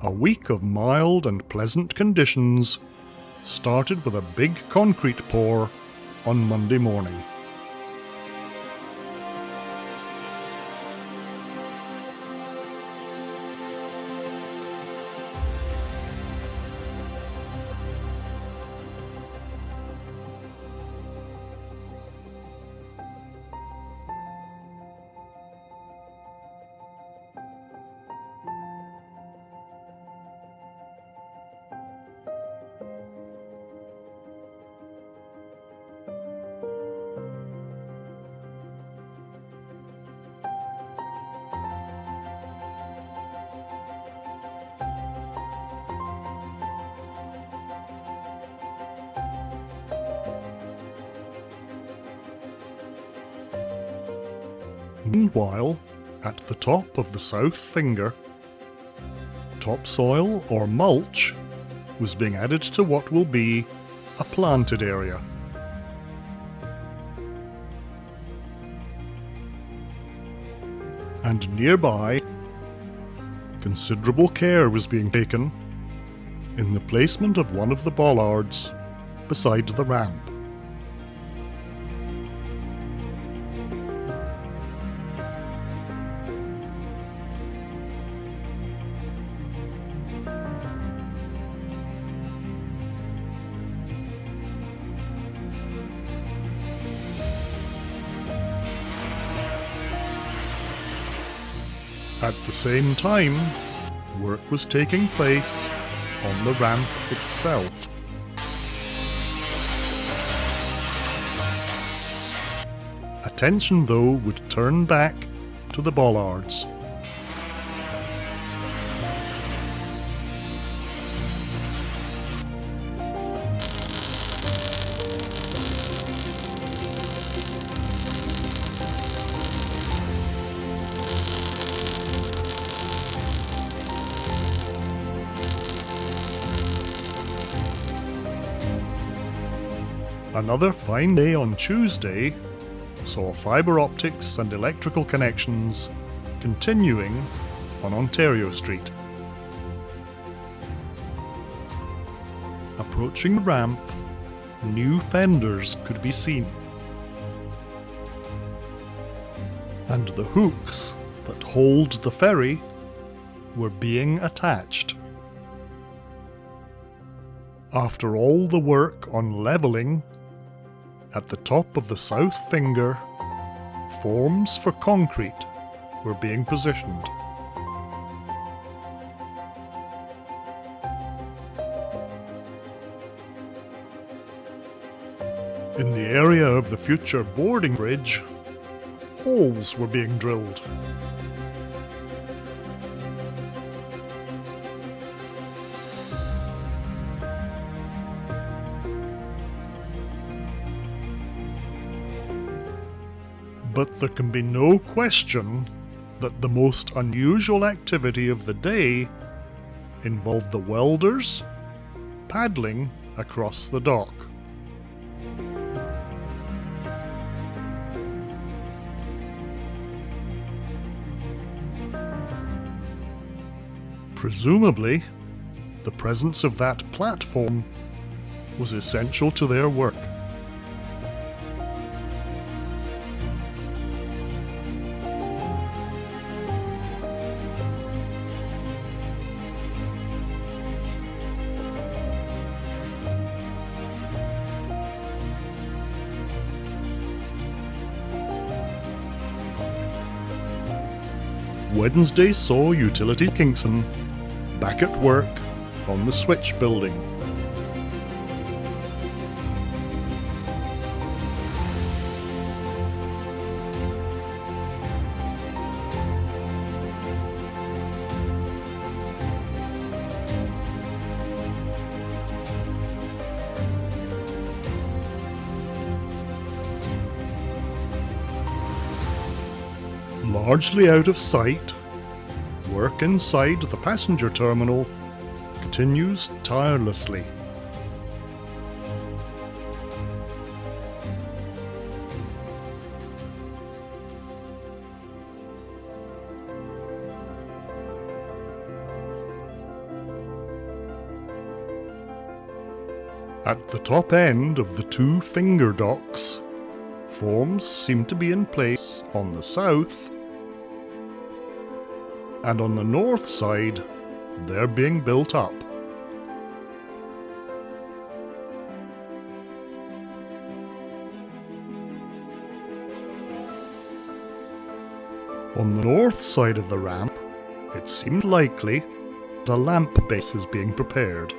A week of mild and pleasant conditions started with a big concrete pour on Monday morning. Meanwhile, at the top of the south finger, topsoil or mulch was being added to what will be a planted area. And nearby, considerable care was being taken in the placement of one of the bollards beside the ramp. At the same time, work was taking place on the ramp itself. Attention, though, would turn back to the bollards. Another fine day on Tuesday saw fibre optics and electrical connections continuing on Ontario Street. Approaching the ramp, new fenders could be seen, and the hooks that hold the ferry were being attached. After all the work on levelling, at the top of the south finger, forms for concrete were being positioned. In the area of the future boarding bridge, holes were being drilled. But there can be no question that the most unusual activity of the day involved the welders paddling across the dock. Presumably, the presence of that platform was essential to their work. Wednesday saw Utility Kingston back at work on the switch building. Largely out of sight, work inside the passenger terminal continues tirelessly. At the top end of the two finger docks, forms seem to be in place on the south, and on the north side, they're being built up. On the north side of the ramp, it seemed likely that a lamp base is being prepared.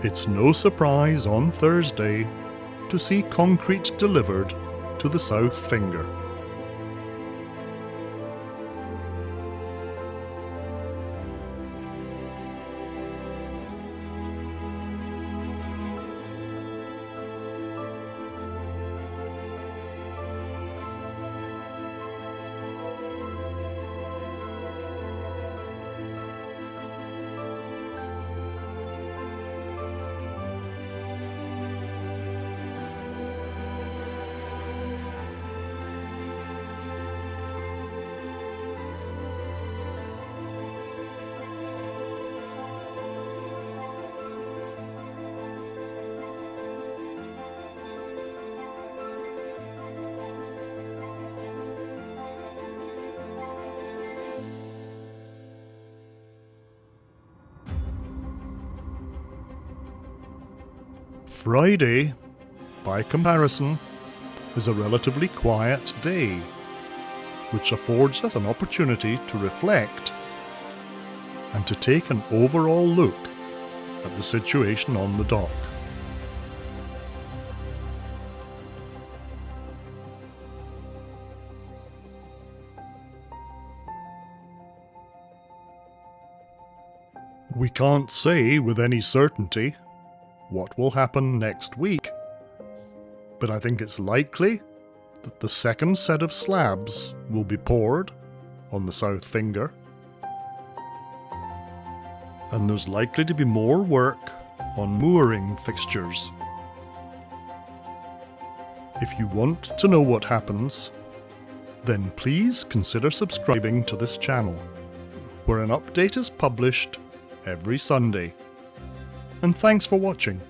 It's no surprise on Thursday to see concrete delivered to the south finger. Friday, by comparison, is a relatively quiet day, which affords us an opportunity to reflect and to take an overall look at the situation on the dock. We can't say with any certainty what will happen next week, but I think it's likely that the second set of slabs will be poured on the south finger, and there's likely to be more work on mooring fixtures. If you want to know what happens, then please consider subscribing to this channel, where an update is published every Sunday. And thanks for watching.